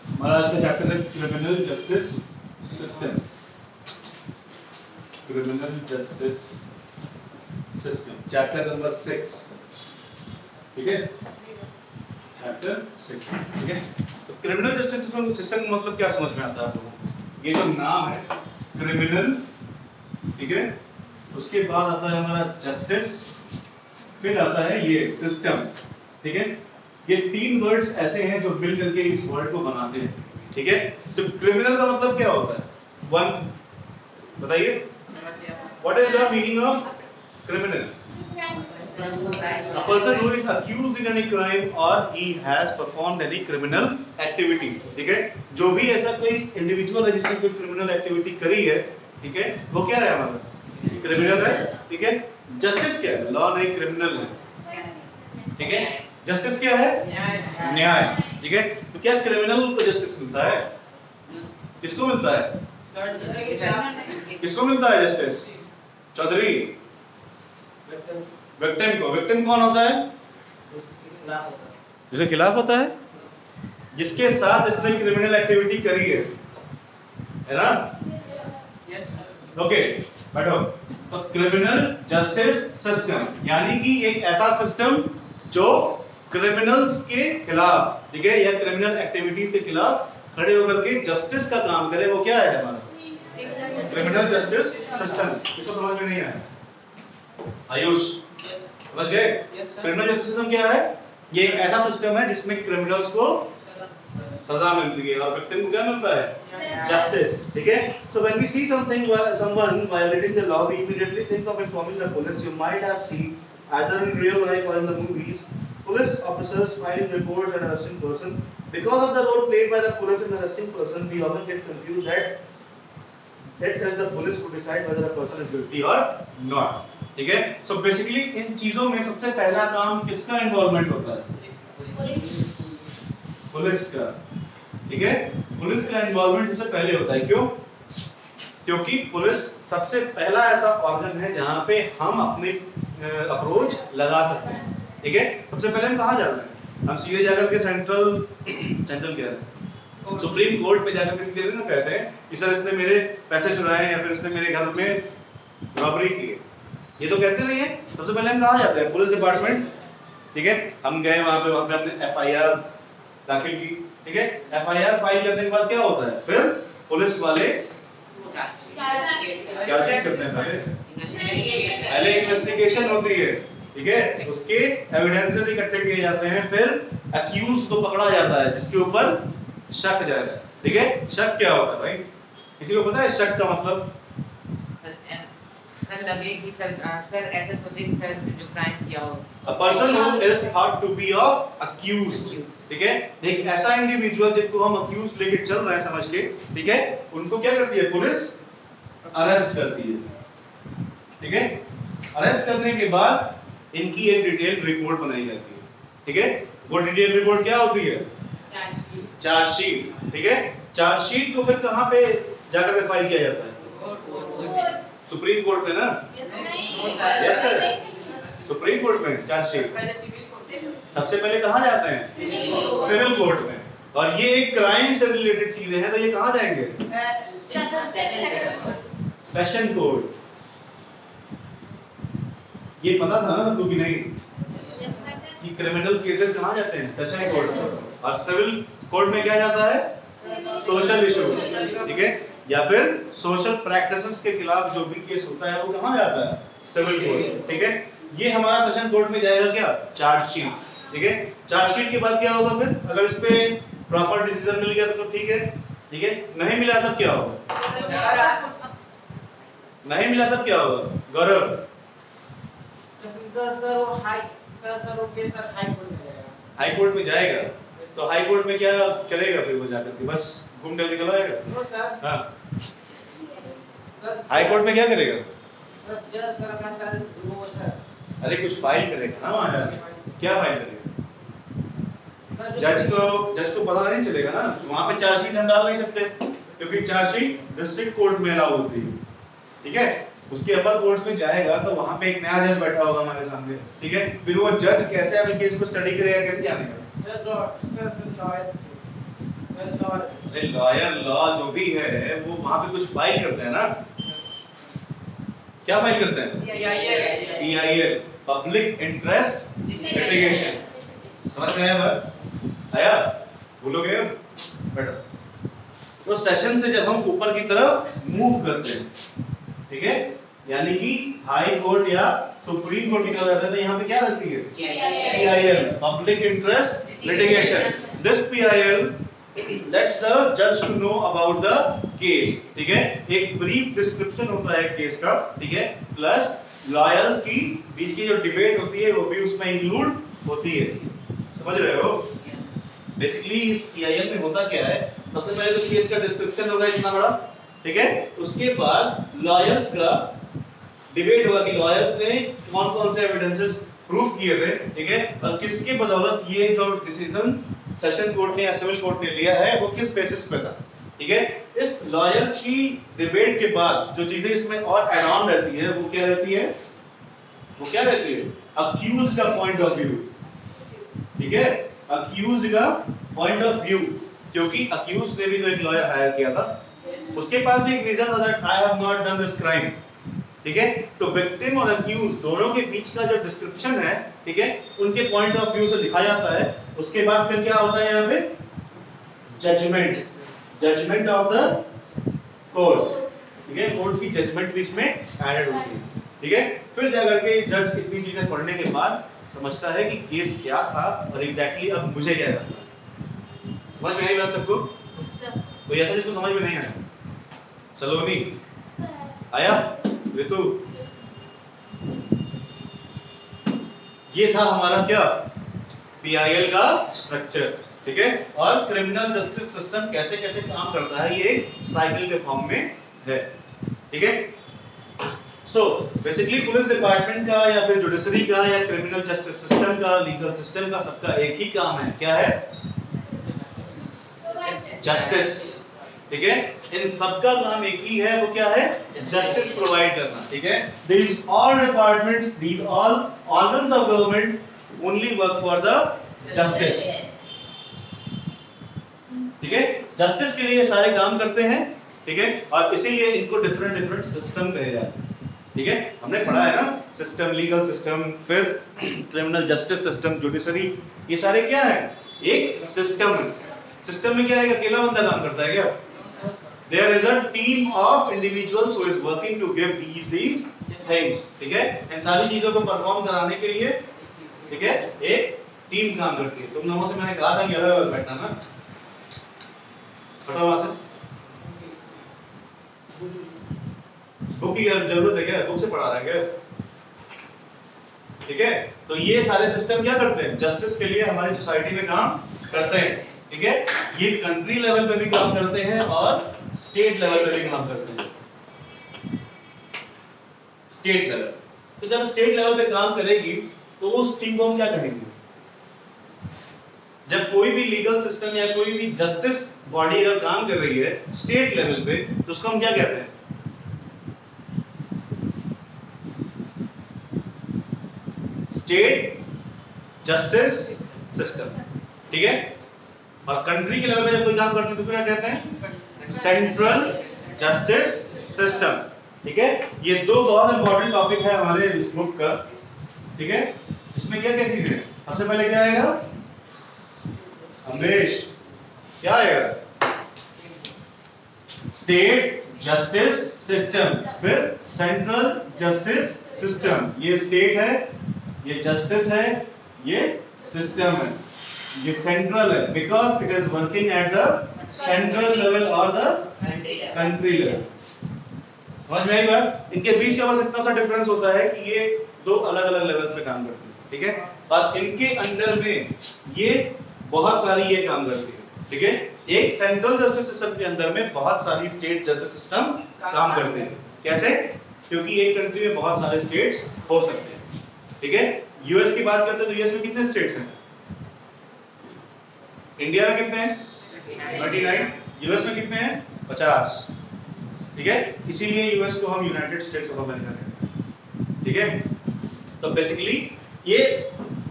हमारा आज का चैप्टर है criminal justice system. Criminal justice system chapter number 6, ठीक है, चैप्टर 6, ठीक है। तो क्रिमिनल जस्टिस सिस्टम का मतलब क्या समझ में आता है आप लोगों को? ये जो नाम है क्रिमिनल, ठीक है, उसके बाद आता है हमारा जस्टिस, फिर आता है ये सिस्टम, ठीक है। ये तीन वर्ड्स ऐसे हैं जो मिल करके इस वर्ड को बनाते हैं, ठीक है। तो क्रिमिनल का मतलब क्या होता है? वन, बताइए, what is the meaning of criminal? A person who is accused in any crime or he has performed any criminal activity, ठीक है। जो भी ऐसा कोई इंडिविजुअल है जिसने कोई क्रिमिनल एक्टिविटी करी है, ठीक है, वो क्या है हमारा? क्रिमिनल है, ठीक है। जस्टिस क्या है? लॉ नहीं, क्रिमिनल है, ठीक है। जस्टिस क्या है? न्याय, ठीक है। तो क्या क्रिमिनल को जस्टिस मिलता है? किसको मिलता है? किसको मिलता है जस्टिस? चौधरी, विक्टिम को। विक्टिम कौन होता है? जिसके खिलाफ होता है, जिसके साथ इसने क्रिमिनल एक्टिविटी करी है ना? ओके, बैठो। तो क्रिमिनल जस्टिस सिस्टम यानी कि एक ऐसा सिस्टम जो क्रिमिनल्स के खिलाफ, ठीक है, या क्रिमिनल एक्टिविटीज के खिलाफ खड़े होकर के जस्टिस का काम करे, वो क्या है हमारा? Criminal justice system. इसको समझ में नहीं आया? आयुष समझ गए? क्रिमिनल जस्टिस सिस्टम क्या है? ये एक ऐसा सिस्टम है जिसमें क्रिमिनल्स को सजा मिलती है और विक्टिम को क्या मिलता है? जस्टिस, ठीक है। So when we see something, someone violating the law, we immediately think of informing the police. You might have seen either in real life or in the movies, police officers filing reports and arresting person. Because of the role played by the police in arresting person, we often get confused that it is the police who decide whether a person is guilty or not, ठीक है। So basically इन चीजों में सबसे पहला काम किसका involvement होता है? पुलिस का, ठीक है। पुलिस का इन्वॉल्वमेंट सबसे पहले होता है। क्यों? क्योंकि पुलिस सबसे पहला ऐसा ऑर्गन है जहां पे हम अपनी अप्रोच लगा सकते हैं, ठीक है। सबसे पहले हम कहां जाते हैं? हम सीधे जाकर के सेंट्रल क्या है, सुप्रीम कोर्ट पे जाकर के सीधे ना कहते हैं कि सर इसने मेरे पैसे चुराए या फिर इसने मेरे घर में रॉबरी की है, ये तो कहते नहीं है। सबसे पहले हम कहां जाते हैं? पुलिस डिपार्टमेंट, ठीक है। हम गए वहां पे हमने एफआईआर दाखिल की, ठीक है। एफआईआर फाइल करने के बाद क्या होता है? फिर पुलिस वाले चार्जशीट करते हैं, पहले इन्वेस्टिगेशन होती है, ठीक है। उसके एविडेंसेस इकट्ठे किए जाते हैं, फिर अक्यूज को पकड़ा जाता है जिसके ऊपर शक जाएगा, ठीक है। शक क्या होता है भाई? किसी को पता है शक का मतलब? सर लगे कि सर ऐसे सोचे कि सर जो क्राइम किया हो। A person who is thought to be of accused, ठीक है। एक ऐसा इंडिविजुअल जिसको हम अक्यूज लेके चल रहे हैं समझ के, ठीक है, उनको क्या करती है पुलिस? अरेस्ट करती है, ठीक है। अरेस्ट करने के बाद इनकी एक डिटेल रिपोर्ट बनाई जाती है, ठीक है। वो डिटेल रिपोर्ट क्या होती है? चार्जशीट, ठीक है। चार्जशीट को फिर कहां पे जाकर के फाइल किया जाता है? सुप्रीम कोर्ट में ना? यस सर, सुप्रीम कोर्ट में चार्जशीट सबसे पहले कहां जाते हैं? सिविल कोर्ट में। और ये एक क्राइम से रिलेटेड चीजें हैं तो ये कहां जाएंगे? Session court. ये पता था ना सबको कि नहीं कि क्रिमिनल केसेस कहां जाते हैं? सेशन कोर्ट में। और सिविल कोर्ट में क्या जाता है? सोशल इशू, ठीक है, या फिर सोशल प्रैक्टिसेस के खिलाफ जो भी केस होता है वो कहां जाता है? सिविल कोर्ट, ठीक है। ये हमारा सेशन कोर्ट में जाएगा क्या? चार्जशीट, ठीक है। चार्जशीट के बाद क्या होगा फिर? अगर इस पे प्रॉपर डिसीजन मिल गया तो ठीक है, ठीक है। नहीं मिला तब क्या होगा? नहीं मिला तब क्या होगा? गौरव सर वो हाई कोर्ट में जाएगा। हाई कोर्ट में जाएगा तो हाई कोर्ट में क्या करेगा फिर वो जाकर के? बस घूम टहल के चला आएगा? No sir. हाँ, हाई कोर्ट में क्या करेगा? सर जज सर अपना सर वो सर, अरे कुछ फाइल करेगा ना वहां जाके। क्या फाइल करेगा? जज को पता नहीं चलेगा ना, वहां पे चार्जशीट हम डाल नहीं सकते क्योंकि चार्जशीट डिस्ट्रिक्ट कोर्ट में अलाउ होती है, ठीक है। उसके अपर कोर्ट्स में जाएगा तो वहां पे एक नया जज बैठा होगा हमारे सामने, ठीक है। फिर वो जज कैसे अपने केस को स्टडी करेगा, कैसे जानेगा? अरे लॉयर लॉ जो भी है वो वहां पे कुछ फाइल करते हैं ना, क्या फाइल करते हैं? PIL, public interest litigation. समझ में आया बात? आया? भूलोगे अब? बेटा तो सेशन से जब हम ऊपर की तरफ मूव करते हैं, ठीक है, यानी कि हाई कोर्ट या सुप्रीम कोर्ट की तरफ जाते हैं, तो यहाँ पे क्या लगती है? PIL, public interest litigation. This PIL lets the जज to know about the case, ठीक है, एक ब्रीफ डिस्क्रिप्शन होता है केस का, ठीक है, प्लस लॉयर्स की बीच की जो डिबेट होती है वो भी उसमें इंक्लूड होती है। समझ रहे हो? बेसिकली इस PIL में होता क्या है, सबसे पहले तो केस का डिस्क्रिप्शन होगा इतना बड़ा, ठीक है, उसके बाद लॉयर्स का डिबेट होगा कि लॉयर्स ने कौन कौन से एविडेंसेस प्रूव किए थे, ठीक है, और किसके बदौलत ये जो डिसीजन सेशन कोर्ट ने या सिविल कोर्ट ने लिया है वो किस बेसिस पे था, ठीक है। इस लॉयर्स की डिबेट के बाद जो चीजें इसमें और ऐड ऑन रहती है वो क्या रहती है? वो क्या रहती है? अक्यूज का पॉइंट ऑफ व्यू, ठीक है, अक्यूज का पॉइंट ऑफ व्यू, क्योंकि अक्यूज ने भी तो एक लॉयर हायर किया था, उसके पास भी एक रीजन था that I have not done this crime, ठीक है। तो विक्टिम और अक्यूज दोनों के बीच का जो डिस्क्रिप्शन है, ठीक है, उनके पॉइंट ऑफ व्यू से लिखा जाता है। उसके बाद फिर क्या होता है यहाँ पे? Judgement, judgement of the court, ठीक है, कोर्ट की जजमेंट भी इसमें एडेड होती है, ठीक है। फिर जाकर के जज इतनी चीजें पढ़ने के बाद समझता है कि केस क्या था और एग्जैक्टली अब मुझे क्या करना है। समझ में आई बात सबको? कोई ऐसा जिसको समझ में नहीं आया? सलोनी आया? ऋतु, ये था हमारा क्या? PIL का स्ट्रक्चर, ठीक है, और क्रिमिनल जस्टिस सिस्टम कैसे कैसे काम करता है ये एक साइकिल के फॉर्म में है, ठीक है। सो बेसिकली पुलिस डिपार्टमेंट का या फिर जुडिशरी का या क्रिमिनल जस्टिस सिस्टम का, लीगल सिस्टम का, सबका एक ही काम है, क्या है? जस्टिस, ठीक है, इन सबका काम एक ही है, वो क्या है? जस्टिस प्रोवाइड करना, ठीक है। These all departments, these all organs of government only work for the justice, ठीक है, जस्टिस के लिए ये सारे काम करते हैं, ठीक है, और इसीलिए इनको डिफरेंट डिफरेंट सिस्टम कहे जाते हैं, ठीक है। हमने पढ़ा है ना सिस्टम, लीगल सिस्टम, फिर क्रिमिनल जस्टिस सिस्टम, जुडिशरी, ये सारे क्या है? एक सिस्टम है। सिस्टम में क्या है? अकेला बंदा काम करता है क्या? There is a team of individuals who is working to give these things, ठीक है, इन सारी चीजों को परफॉर्म कराने के लिए, ठीक है, एक टीम काम करती है। तुम लोगों से मैंने कहा था कि अलग अलग बैठना ना, बताओ वहां से बुक की जरूरत है क्या? बुक से पढ़ा रहा है क्या? ठीक है, तो ये सारे सिस्टम क्या करते हैं? जस्टिस के लिए हमारी सोसाइटी में काम करते हैं, ठीक है। ये कंट्री लेवल पे भी काम करते हैं और स्टेट लेवल पे भी काम करते हैं। स्टेट लेवल, तो जब स्टेट लेवल पे काम करेगी तो उस टीम को हम क्या कहेंगे? जब कोई भी लीगल सिस्टम या कोई भी जस्टिस बॉडी अगर काम कर रही है स्टेट लेवल पे तो उसको हम क्या कहते हैं? स्टेट जस्टिस सिस्टम, ठीक है। और कंट्री के लेवल पे जब कोई काम करती है तो क्या कहते हैं? सेंट्रल जस्टिस सिस्टम, ठीक है। ये दो बहुत इंपॉर्टेंट टॉपिक है हमारे इस बुक का, ठीक है। इसमें क्या क्या चीजें हैं? सबसे पहले क्या आएगा? अमरीश, क्या आएगा? स्टेट जस्टिस सिस्टम, फिर सेंट्रल जस्टिस सिस्टम। ये स्टेट है, ये जस्टिस है, ये सिस्टम है, ये सेंट्रल है because it is working at the central level और द कंट्री लेवल। समझ में आई बात? इनके बीच का बस इतना सा डिफरेंस होता है कि ये दो अलग अलग लेवल्स पे काम करते हैं, ठीक है। और इनके अंडर में ये बहुत सारी ये काम करती है, ठीक है। एक सेंट्रल जस्टिस सिस्टम के अंदर में बहुत सारी स्टेट जस्टिस सिस्टम काम करते हैं। कैसे? क्योंकि एक कंट्री में बहुत सारे स्टेट्स हो सकते हैं, ठीक है। यूएस की बात करते हैं तो यूएस में कितने स्टेट्स हैं? इंडिया में कितने हैं? 39। यूएस में कितने हैं? 50, ठीक है। इसीलिए यूएस को हम यूनाइटेड स्टेट्स ऑफ अमेरिका कहते हैं, ठीक है। तो बेसिकली ये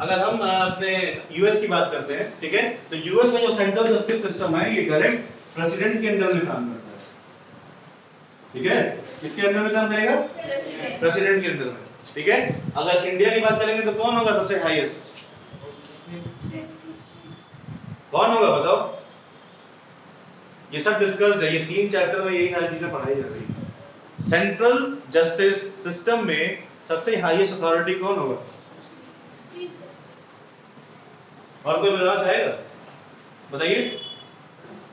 अगर हम अपने यूएस की बात करते हैं, ठीक है, तो यूएस में जो सेंट्रल जस्टिस सिस्टम है ये डायरेक्ट प्रेसिडेंट के अंडर में काम करता है, ठीक है। किसके अंडर में काम करेगा? प्रेसिडेंट के अंडर में, ठीक है। अगर इंडिया की बात करेंगे तो कौन होगा सबसे हाईएस्ट? कौन होगा बताओ? ये सब डिस्कस्ड है, ये 3 चैप्टर में यही सारी चीजें पढ़ाई जा रही है। सेंट्रल जस्टिस सिस्टम में सबसे हाईएस्ट अथॉरिटी कौन होगा? और कोई बताना चाहेगा? बताइए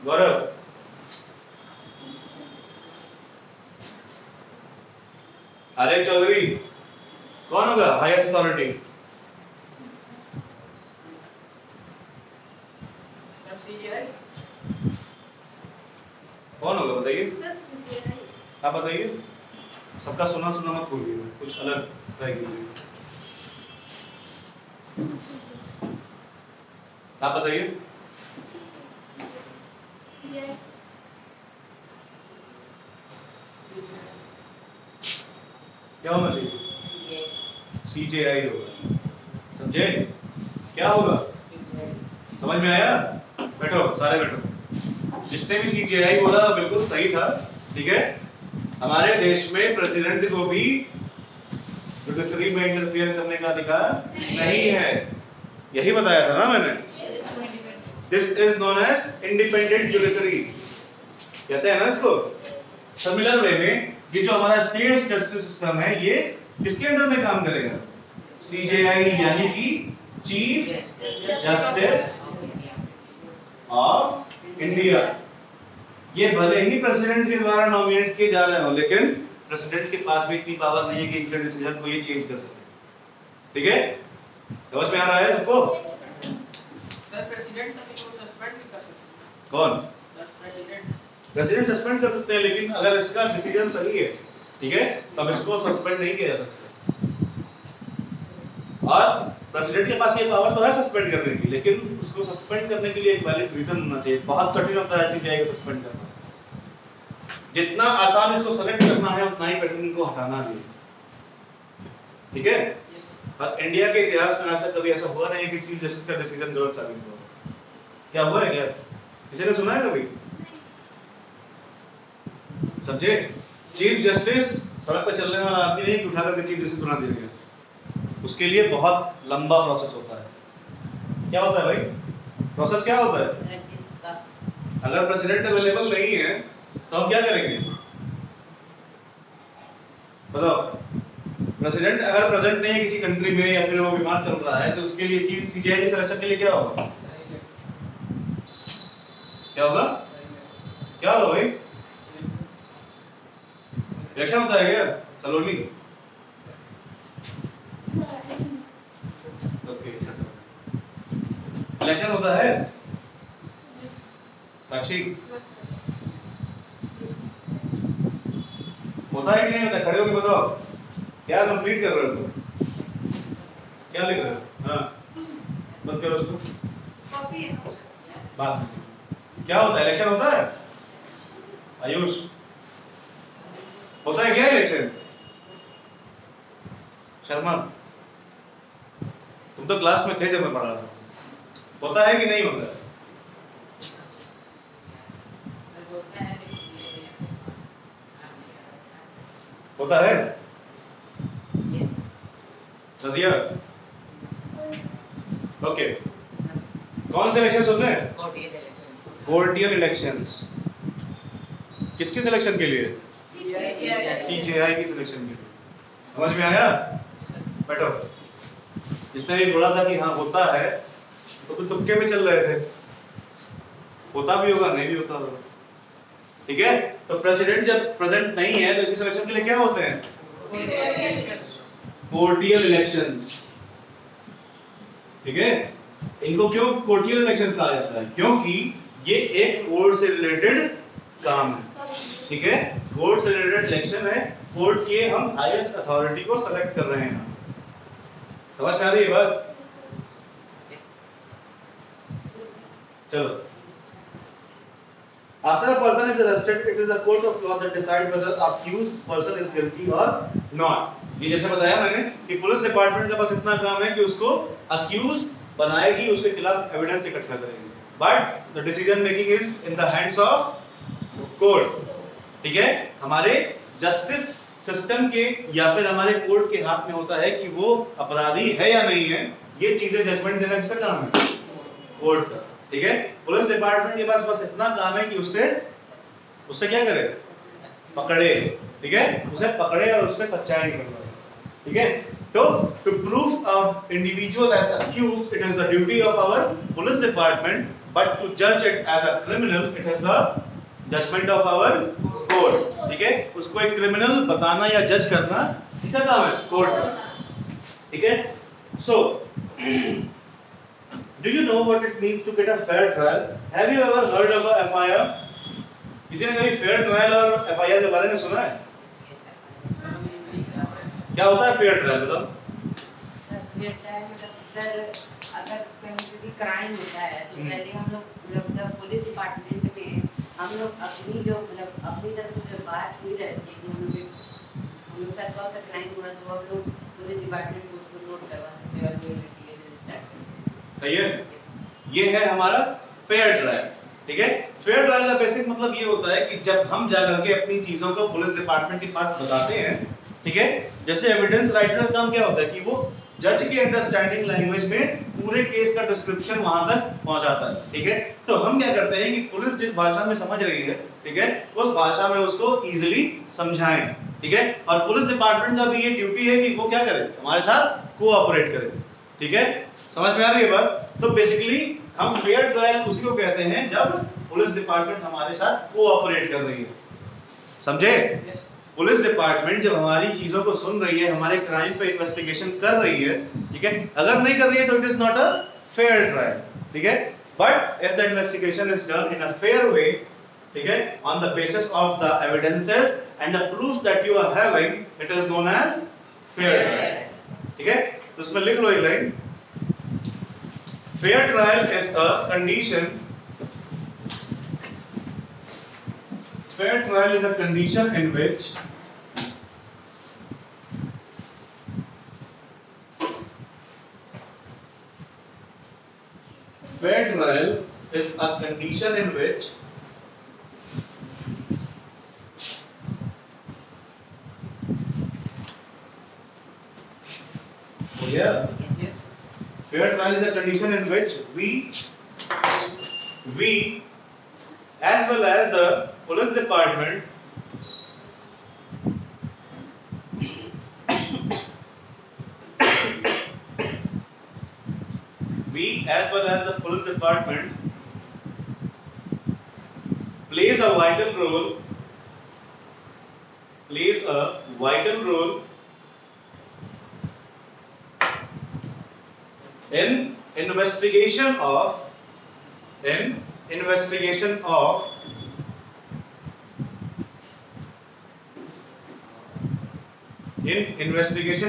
गौरव। अरे चौधरी, कौन होगा हाईएस्ट अथॉरिटी? CGI कौन होगा बताइए? आप बताइए। सबका सुना सुना मत बोलिए, कुछ अलग ट्राई कीजिए। आप बताइए। क्या होना चाहिए? CJI होगा, समझे? क्या होगा? समझ में आया? बैठो सारे बैठो। जिसने भी CJI बोला बिल्कुल सही था, ठीक है। हमारे देश में प्रेसिडेंट को भी जुडिशरी में इंटरफियर करने का अधिकार नहीं है, यही बताया था ना मैंने। This is known as independent judiciary कहते हैं ना इसको। सिमिलर वे में ये जो हमारा स्टेट जस्टिस सिस्टम है ये किसके अंडर में काम करेगा? CJI यानी कि चीफ जस्टिस ऑफ इंडिया। ये भले ही प्रेसिडेंट के द्वारा नॉमिनेट किए जा रहे हो, लेकिन प्रेसिडेंट के पास भी इतनी पावर नहीं है कि इनके डिसीजन को ये चेंज कर सके, ठीक है। समझ में आ रहा है सबको? सर प्रेसिडेंट को सस्पेंड भी कर सकते हैं। कौन? प्रेसिडेंट सस्पेंड कर सकते हैं, लेकिन अगर इसका डिसीजन सही है, ठीक है, तब इसको सस्पेंड नहीं किया जा सकता। और प्रेसिडेंट के पास ये पावर तो है सस्पेंड करने की, लेकिन उसको सस्पेंड करने के लिए एक वैलिड रीजन होना चाहिए। बहुत कठिन होता है CJI को सस्पेंड करना। जितना आसान इसको सेलेक्ट करना है उतना ही कठिन इनको हटाना है, ठीक है। और इंडिया के इतिहास में ऐसा कभी ऐसा हुआ नहीं कि चीफ जस्टिस का डिसीजन गलत साबित हुआ। क्या हुआ है? क्या किसी ने सुना है कभी? समझे? चीफ जस्टिस सड़क पर चलने वाला आदमी नहीं कि उठा करके चीफ जस्टिस बना दिया गया। उसके लिए बहुत लंबा प्रोसेस होता है। क्या होता है भाई? प्रोसेस क्या होता है? अगर प्रेसिडेंट अवेलेबल नहीं है तो हम क्या करेंगे बताओ? प्रेसिडेंट अगर प्रेजेंट नहीं है किसी कंट्री में या फिर वो बीमार चल रहा है तो उसके लिए चीफ CJI की सिलेक्शन के लिए क्या होगा? क्या होगा? क्या होगा भाई? इलेक्शन होता है क्या सलोनी? ओके, इलेक्शन होता है साक्षी? होता है कि नहीं होता? खड़े होके बताओ, क्या कंप्लीट कर रहे हो तुम? क्या लिख रहे हो? हाँ बंद करो उसको। बात क्या होता है? इलेक्शन होता है आयुष? होता है क्या इलेक्शन? शर्मा तुम तो क्लास में थे जब मैं पढ़ा रहा था। होता है कि नहीं होता है? होता है रजिया? ओके, कौन से इलेक्शंस होते हैं? कोर्टियल इलेक्शंस। किसके सिलेक्शन के लिए? CJI की सिलेक्शन के लिए। समझ में आया? बैठो। जिसने भी बोला था कि हाँ होता है तो तुक्के में चल रहे थे। होता भी होगा, नहीं भी होता होगा, ठीक है। तो प्रेसिडेंट जब प्रेजेंट नहीं है तो इसके सिलेक्शन के लिए क्या होते हैं? कोर्टियल इलेक्शंस, ठीक है। इनको क्यों कोर्टियल इलेक्शंस कहा जाता है? क्योंकि ये एक कोर्ट से रिलेटेड काम है, ठीक है। कोर्ट से रिलेटेड इलेक्शन है, कोर्ट की हम हाईएस्ट अथॉरिटी को सेलेक्ट कर रहे हैं। समझ में आ रही है बात? चलो, after a person is arrested, it is a court of law that decides whether accused person is guilty or not. ये जैसे बताया मैंने कि पुलिस डिपार्टमेंट के पास इतना काम है कि उसको अक्यूज बनाएगी, उसके खिलाफ एविडेंस इकट्ठा करेगी, but the decision making is in the hands of court. ठीक है, हमारे जस्टिस सिस्टम के या फिर हमारे कोर्ट के हाथ में होता है कि वो अपराधी है या नहीं है। ये चीजें जजमेंट देना किसका काम है? कोर्ट का। ठीक है, पुलिस डिपार्टमेंट के पास बस इतना काम है कि उससे क्या करे? पकड़े। ठीक है, उसे पकड़े और उससे सच्चाई निकलवाए। ठीक है, तो to prove a individual as accused it is the duty of our police department, but to जज it as a criminal it is the judgment of our court. ठीक है, उसको एक क्रिमिनल बताना या जज करना किसका काम है? कोर्ट का। ठीक है, सो do you know what it means to get a fair trial? Have you ever heard of a FIR? किसी ने कभी फेयर ट्रायल और FIR के बारे में सुना है? क्या होता है फेयर ट्रायल? बताओ। फेयर ट्रायल मतलब सर अगर कहीं भी क्राइम होता है तो पहले हम लोग मतलब पुलिस डिपार्टमेंट में हम लोग अपनी जो मतलब अपनी तरफ से जो बात हुई रहती है कि हम लोग साथ कौन सा क्राइम हुआ तो हम लोग पुलिस डिपार्टमेंट को उसको नोट करवा सकते हैं और वो इन्वेस्टिगेशन स्टार्ट कर। सही है, ये है हमारा फेयर ट्रायल। ठीक है, फेयर ट्रायल का बेसिक मतलब ये होता है कि जब हम जाकर के अपनी चीजों को पुलिस डिपार्टमेंट के पास बताते हैं, ठीक है, जैसे एविडेंस राइटर का काम क्या होता है कि वो जज के अंडरस्टैंडिंग लैंग्वेज में पूरे केस का डिस्क्रिप्शन वहां तक पहुंचाता है। ठीक है, तो हम क्या करते हैं कि पुलिस जिस भाषा में समझ रही है, ठीक है, उस भाषा में उसको इजीली समझाएं। ठीक है, और पुलिस डिपार्टमेंट का भी ये ड्यूटी है कि वो क्या करे? हमारे साथ कोऑपरेट करे। ठीक है, समझ में आ रही है बात? तो बेसिकली हम फेयर ट्रायल उसी को कहते हैं जब पुलिस डिपार्टमेंट हमारे साथ कोऑपरेट कर रही है। समझे? पुलिस डिपार्टमेंट जब हमारी चीजों को सुन रही है, हमारे क्राइम पे इन्वेस्टिगेशन कर रही है, ठीक है, अगर नहीं कर रही है तो it is not a fair trial. ठीक है, but if the investigation is done in a fair way, ठीक है, on the basis of the evidences and the proof that you are having, it is known as fair trial. ठीक है, तो इसमें लिख लो एक line, fair trial is a condition, fair trial is a condition in which fair trial is a condition in which fair trial is a condition in which we as well as the police department plays a vital role in investigation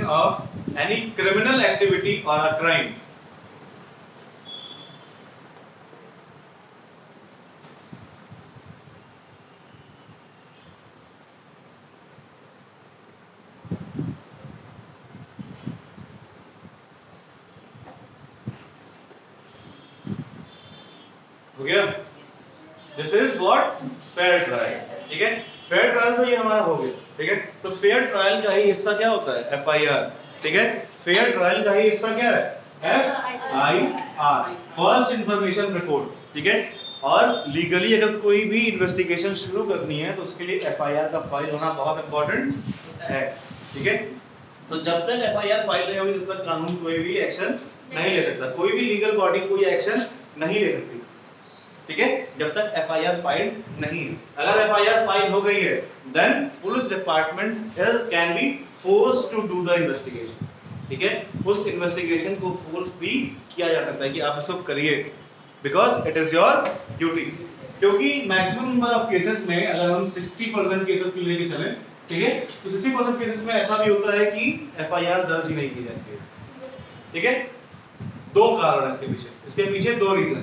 of any criminal activity or a crime. हो गया? This is what? Fair trial. ठीक है, fair trial तो ये हमारा हो गया। ठीक है, तो फेयर ट्रायल का ही हिस्सा क्या होता है? FIR। ठीक है, फेयर ट्रायल का ही हिस्सा क्या है? FIR, first information report. ठीक है, और लीगली अगर कोई भी इन्वेस्टिगेशन शुरू करनी है तो उसके लिए FIR का फाइल होना बहुत इंपॉर्टेंट है। ठीक है, तो जब तक FIR फाइल नहीं होगी तब तक कानून कोई भी एक्शन नहीं ले सकता, कोई भी लीगल बॉडी कोई एक्शन नहीं ले सकती। ठीक है, जब तक FIR फाइल नहीं है। अगर FIR फाइल हो गई है then police department can be forced to do the investigation. ठीक है, उस इन्वेस्टिगेशन को फोर्स भी किया जा सकता है कि आप इसको करिए, because it is your duty. क्योंकि मैक्सिमम नंबर ऑफ केसेस में अगर हम 60% केसेस को लेके चलें, ठीक है, तो 60% केसेस में ऐसा भी होता है कि FIR दर्ज ही नहीं की जाती है। ठीक है, दो कारण है इसके पीछे दो रीजन।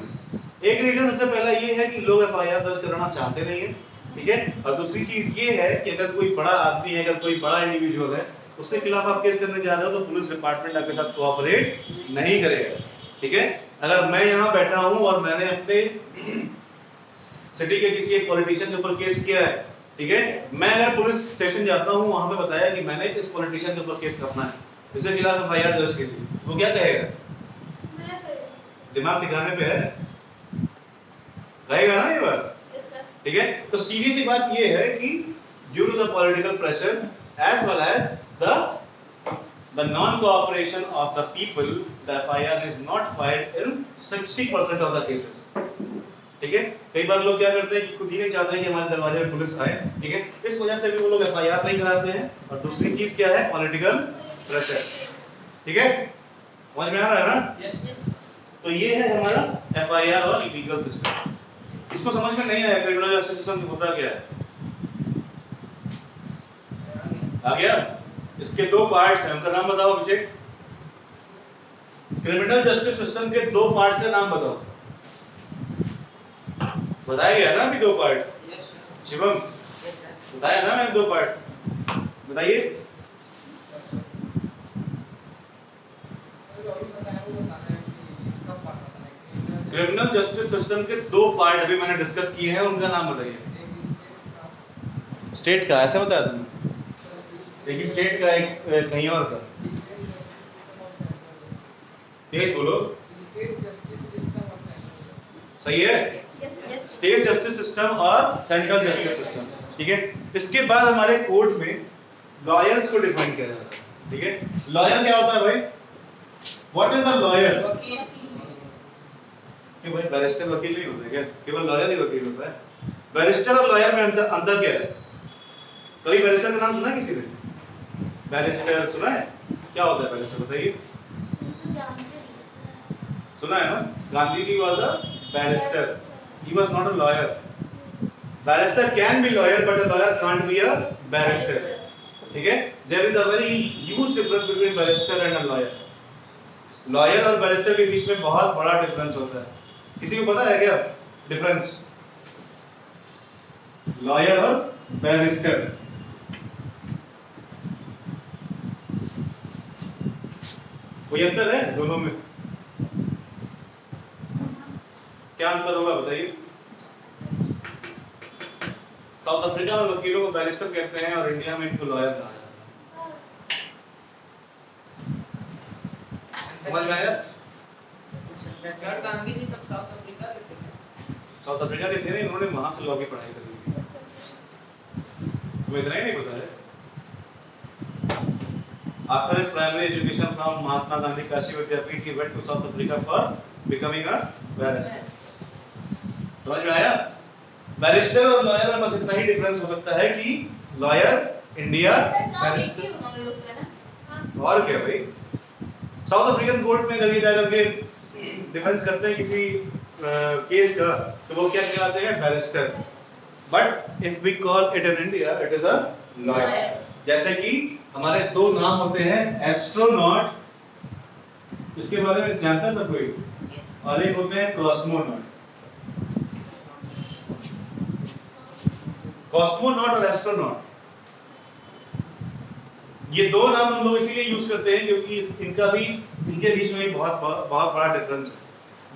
एक रीजन सबसे पहला ये है कि लोग FIR दर्ज कराना चाहते नहीं है। ठीक है, और दूसरी चीज ये है कि अगर कोई बड़ा आदमी है, अगर कोई बड़ा इंडिविजुअल है, उसके खिलाफ आप केस करने जा रहे हो तो पुलिस डिपार्टमेंट आपके साथ कोऑपरेट नहीं करेगा, ठीक है। अगर मैं यहाँ बैठा हूँ और मैंने अपने सिटी के किसी एक पॉलिटिशियन के ऊपर केस किया है, ठीक है, मैं अगर पुलिस स्टेशन जाता हूँ, वहां पे बताया कि मैंने इस पॉलिटिशियन के ऊपर केस करना है, इसके खिलाफ एफआईआर दर्ज कीजिए, वो क्या कहेगा? दिमाग ठिकाने पे है, रहेगा ना ये बात, ठीक है। तो सीधी सी बात ये है कि due to the political pressure as well as the non cooperation of the people, the FIR is not filed in 60% of the cases, ठीक है। कई बार लोग क्या करते हैं कि खुद ही नहीं चाहते हैं कि हमारे दरवाजे पे पुलिस आए, ठीक है, इस वजह से भी वो लोग एफआईआर नहीं कराते हैं। और दूसरी चीज क्या है? पॉलिटिकल प्रेशर, ठीक है, समझ में आ रहा है ना? Yes. तो ये है हमारा एफआईआर और लीगल सिस्टम। इसको समझ में नहीं आया क्रिमिनल जस्टिस सिस्टम होता क्या है? आ गया? इसके दो पार्ट्स हैं, उनका नाम बताओ अभिषेक। क्रिमिनल जस्टिस सिस्टम के दो पार्ट्स का नाम बताओ। बताया गया ना अभी दो part, Yes, sir. Shivam Yes, sir. बताया ना मैंने दो पार्ट, बताइए। क्रिमिनल जस्टिस सिस्टम के दो पार्ट अभी मैंने डिस्कस किए हैं, उनका नाम बताइए। स्टेट का ऐसा बताया तुमने? एक ही स्टेट का, एक कहीं और का। तेज बोलो, सही है? स्टेट जस्टिस सिस्टम और सेंट्रल जस्टिस सिस्टम, ठीक है। इसके बाद हमारे कोर्ट में लॉयर्स को डिफाइन किया जाता है, ठीक है। लॉयर क्या होता है भाई? What is a lawyer? वकील। कि भाई बैरिस्टर वकील नहीं होता है क्या? केवल लॉयर ही वकील होता है? बैरिस्टर और लॉयर में अंतर क्या है? कभी बैरिस्टर का नाम सुना है किसी ने? बैरिस्टर सुना है? क्या होता है बैरिस्टर, बताइए। सुना है ना? Gandhi ji was a barrister, he was not a lawyer. Barrister can be lawyer, but a lawyer can't be a barrister, ठीक है। There is a very huge difference between barrister and a lawyer. Lawyer और barrister के बीच में बहुत बड़ा difference होता है। किसी को पता है क्या डिफरेंस लॉयर और बैरिस्टर? कोई अंतर है दोनों में? क्या अंतर होगा बताइए। साउथ अफ्रीका में वकीलों को बैरिस्टर कहते हैं और इंडिया में इनको लॉयर कहा जाता है। समझ में आया? सर गांधी जी तब साउथ अफ्रीका के थे। साउथ अफ्रीका के थे ना, इन्होंने वहां से लॉ की पढ़ाई करी थी। तुम्हें इतना ही नहीं पता है? After his primary education from Mahatma Gandhi Kashi Vidyapith, he went to South Africa for becoming a barrister. समझ में आया? बैरिस्टर और लॉयर में बस इतना ही डिफरेंस हो सकता है कि लॉयर इंडिया, बैरिस्टर और क्या भाई। साउथ अफ्रीकन कोर्ट में अगर ये जाकर के डिफेंस करते हैं किसी केस का, तो वो क्या कहलाते हैं? Barrister. But if we call it in India, it is a lawyer. जैसे कि हमारे दो नाम होते हैं, एस्ट्रोनॉट, इसके बारे में जानता है सब कोई, और एक होते हैं कॉस्मोनॉट। कॉस्मोनॉट और एस्ट्रोनॉट, ये दो नाम हम लोग इसीलिए यूज करते हैं क्योंकि इनके बीच में भी बहुत बड़ा डिफरेंस है।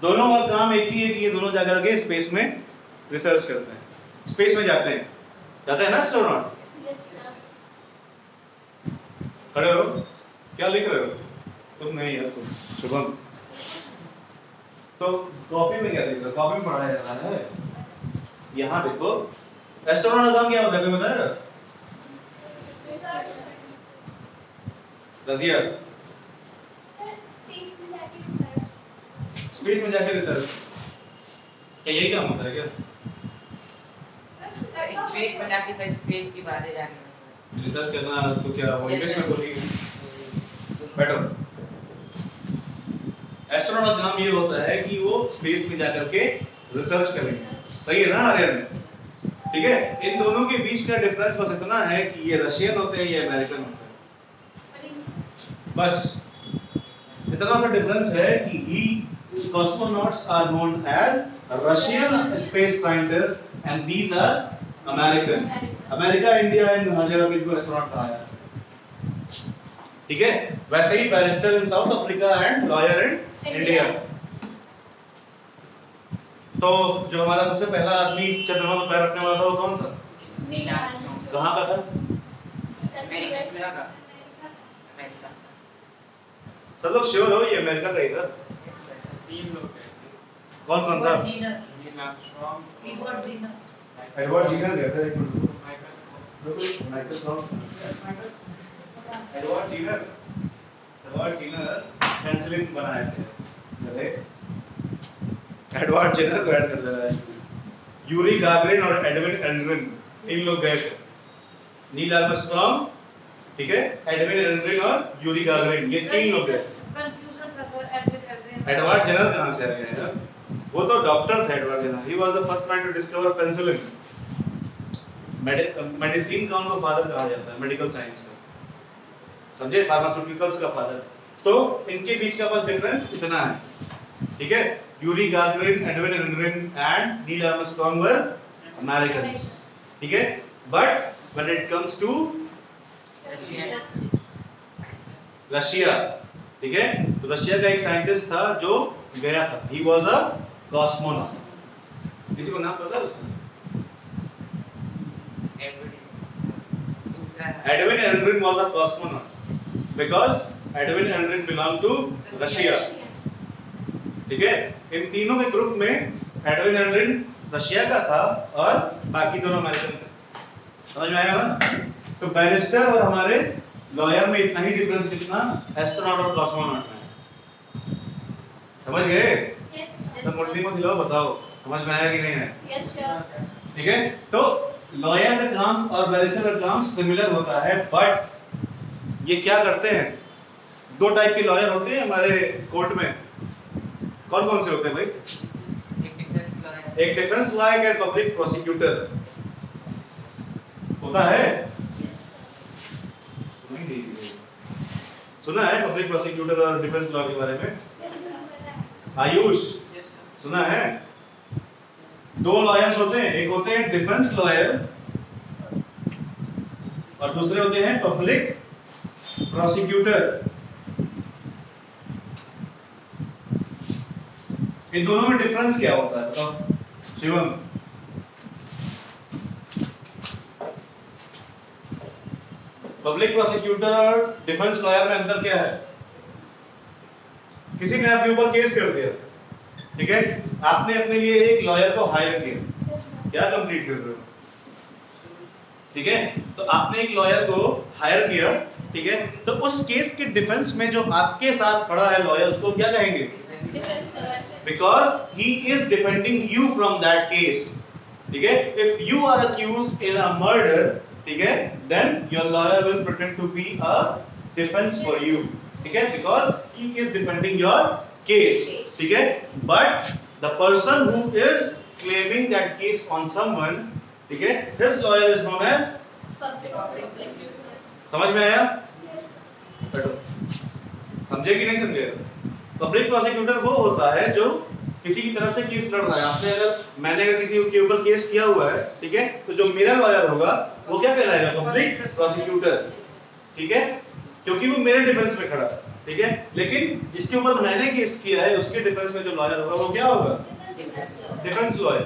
दोनों का काम एक ही है कि ये दोनों जाकर के स्पेस में रिसर्च करते हैं, स्पेस में जाते हैं ना एस्ट्रोनॉट। खड़े हो, क्या लिख रहे हो? तुम नहीं यार, तुम शुभम। तो कॉपी में क्या लिख रहे हो? कॉपी में पढ़ाया जा रहा है। यहाँ देखो, एस्ट्रोनॉट का काम क्या होता है, कोई बताएगा? रजिया, स्पेस में जाके रिसर्च, क्या यही काम होता है क्या? स्पेस में जाके सर स्पेस की बातें जानना। रिसर्च करना तो क्या वो इन्वेस्टमेंट होती है? बैठो। एस्ट्रोनॉट का काम ये होता है कि वो स्पेस में जाकर के रिसर्च करेंगे। सही है ना आर्यन? ठीक है। इन दोनों के बीच का डिफरेंस बस इतना है कि ये रशियन होते हैं, ये अमेरिकन होते हैं, बस इतना सा डिफरेंस है कि ही cosmonauts are known as Russian space scientists and these are American. America, India इन हर जगह पे इनको एस्ट्रोनॉट कहा जाता है। ठीक है, वैसे ही barrister in South Africa and lawyer in India. तो जो हमारा सबसे पहला आदमी चंद्रमा पर पैर रखने वाला था वो कौन था? Neil Armstrong. कहाँ का था? अमेरिका का। अमेरिका। सब लोग श्योर हो ये अमेरिका का ही था? तीन लोग थे। कौन कौन था? नील आर्मस्ट्रॉन्ग, एडवर्ड जीनर गया था, एक minute Michael Edward Jenner penicillin बनाए थे। अरे एडवर्ड जीनर को ऐड कर दे रहा है। यूरी गागरिन और एडविन एल्ड्रिन, इन लोग गए थे। नील आर्मस्ट्रॉन्ग, ठीक है, एडविन एल्ड्रिन और यूरी गागरिन, ये तीन लोग गए। कंफ्यूजन था सर, एडवर्ड एडवर्ड जेनर कहाँ से आ गया यार? वो तो डॉक्टर थे Edward Jenner. He was the first man to discover penicillin. Medicine का उनको फादर कहा जाता है, मेडिकल साइंस का, समझे, फार्मास्यूटिकल्स का फादर। तो इनके बीच का बस डिफरेंस इतना है, ठीक है। Yuri Gagarin, Edwin Aldrin and Neil Armstrong were Americans, ठीक है। But when it comes to Russia, ठीक है, तो रशिया का एक साइंटिस्ट था जो गया था, ही वाज अ कॉस्मोनॉट। किसी को नाम पता है उसका? Edwin Aldrin was a cosmonaut because Edwin Aldrin belonged to Russia, ठीक है। इन तीनों के ग्रुप में एडविन एल्ड्रिन रशिया का था और बाकी दोनों अमेरिकन थे। समझ में आया ना? तो बैरिस्टर और हमारे लॉयर में इतना ही डिफरेंस कितना एस्ट्रोनॉट और कॉस्मोनॉट में। समझ गए? तो मुट्ठी में हिलाओ, बताओ समझ में आया कि नहीं है? Yes sir. ठीक है। तो लॉयर का काम और बैरिस्टर का काम सिमिलर होता है, बट ये क्या करते हैं? दो टाइप के लॉयर होते हैं हमारे कोर्ट में। कौन कौन से होते हैं भाई? एक डिफेंस लॉयर, एक पब्लिक प्रोसिक्यूटर होता है। सुना है पब्लिक प्रोसिक्यूटर और डिफेंस लॉ के बारे में? आयुष सुना है? दो लॉयर्स होते हैं, एक होते हैं डिफेंस लॉयर और दूसरे होते हैं पब्लिक प्रोसिक्यूटर। इन दोनों में डिफरेंस क्या होता है बताओ शिवम? पब्लिक प्रोसिक्यूटर और डिफेंस लॉयर में अंतर क्या है? किसी ने आपके ऊपर केस कर दिया, ठीक है, आपने अपने लिए एक लॉयर को हायर किया, क्या कंप्लीट कर रहे हो, ठीक है, तो आपने एक लॉयर को हायर किया, ठीक है, तो उस केस के डिफेंस में जो आपके साथ खड़ा है लॉयर, उसको क्या कहेंगे? Because he is defending you from that case, ठीक है। If you are accused in a murder, ठीक है, then your lawyer will pretend to be a defence for you, ठीक है, because he is defending your case, ठीक है। But the person who is claiming that case on someone, ठीक है, this lawyer is known as समझ में आया? बैठो, समझे कि नहीं समझे? पब्लिक प्रोसिक्यूटर वो होता है जो किसी की तरफ से केस लड़ रहा है। आपने मैंने अगर किसी के ऊपर केस किया हुआ है, ठीक है, तो जो मेरा लॉयर होगा वो क्या कहलाएगा? पब्लिक प्रोसिक्यूटर, ठीक है, क्योंकि वो मेरे डिफेंस में खड़ा है, ठीक है। लेकिन जिसके ऊपर मैंने केस किया है उसके डिफेंस में जो लॉयर होगा वो क्या होगा? Defence lawyer.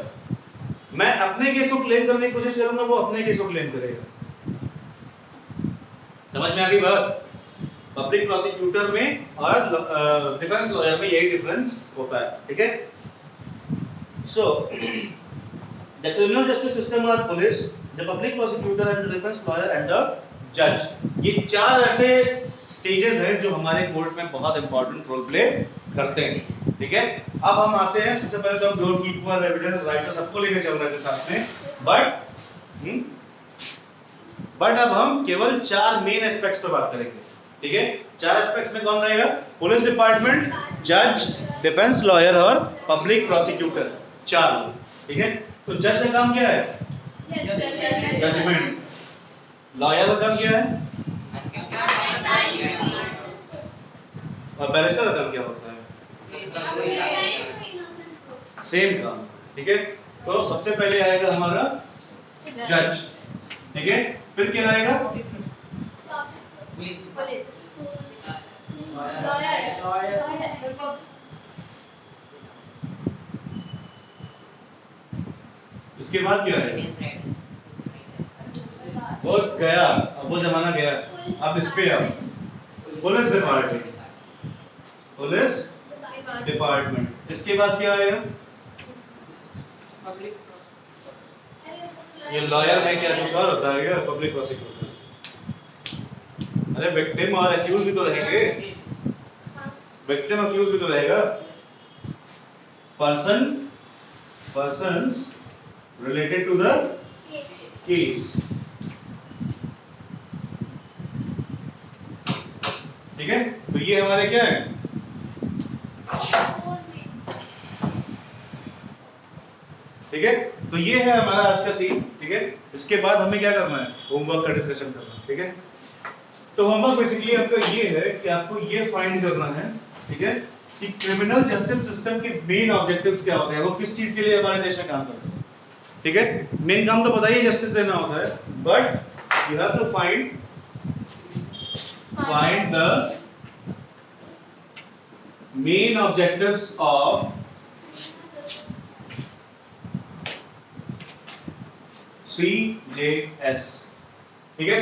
मैं अपने केस को क्लेम करने की कोशिश करूंगा, वो अपने केस को क्लेम करेगा। समझ में आ गई बात? पब्लिक प्रोसिक्यूटर में और डिफेंस लॉयर में यही डिफरेंस होता है, ठीक है। So the criminal justice system और police, the public prosecutor and the defence lawyer and the जज, ये चार ऐसे स्टेजेस हैं जो हमारे कोर्ट में बहुत इंपॉर्टेंट रोल प्ले करते हैं, ठीक है। अब हम आते हैं, सबसे पहले तो हम डोर कीपर, एविडेंस राइटर सबको लेके चल रहे थे साथ में, बट अब हम केवल चार मेन एस्पेक्ट्स पे बात करेंगे, ठीक है। चार एस्पेक्ट में कौन रहेगा? पुलिस डिपार्टमेंट, जज, डिफेंस लॉयर और पब्लिक प्रोसिक्यूटर, चार लोग, ठीक है। तो जज का काम क्या है? जजमेंट। लॉयर का काम क्या है? और बैरिस्टर का काम क्या होता है? सेम काम, ठीक है। तो सबसे पहले आएगा हमारा जज, ठीक है, फिर क्या आएगा? इसके बाद क्या है? Means right. वो गया, अब वो जमाना गया, अब इस पे आओ। Police department, police department. इसके बाद क्या आएगा? Public ये लॉयर में क्या कुछ और होता है क्या? Public prosecutor. अरे विक्टिम और एक्यूज भी तो रहेंगे, विक्टिम एक्यूज भी तो रहेगा। Persons related to the case, ठीक है। तो ये हमारे क्या है? ठीक है, तो ये है हमारा आज का सीन, ठीक है। इसके बाद हमें क्या करना है? होमवर्क का डिस्कशन करना है, ठीक है। तो होमवर्क बेसिकली आपका ये है कि आपको ये फाइंड करना है, ठीक है, कि क्रिमिनल जस्टिस सिस्टम के मेन ऑब्जेक्टिव्स क्या होते हैं, वो किस चीज के लिए हमारे देश में काम करते हैं, ठीक है। मेन काम तो बताइए जस्टिस देना होता है, but you have to find the main objectives of CJS, ठीक है।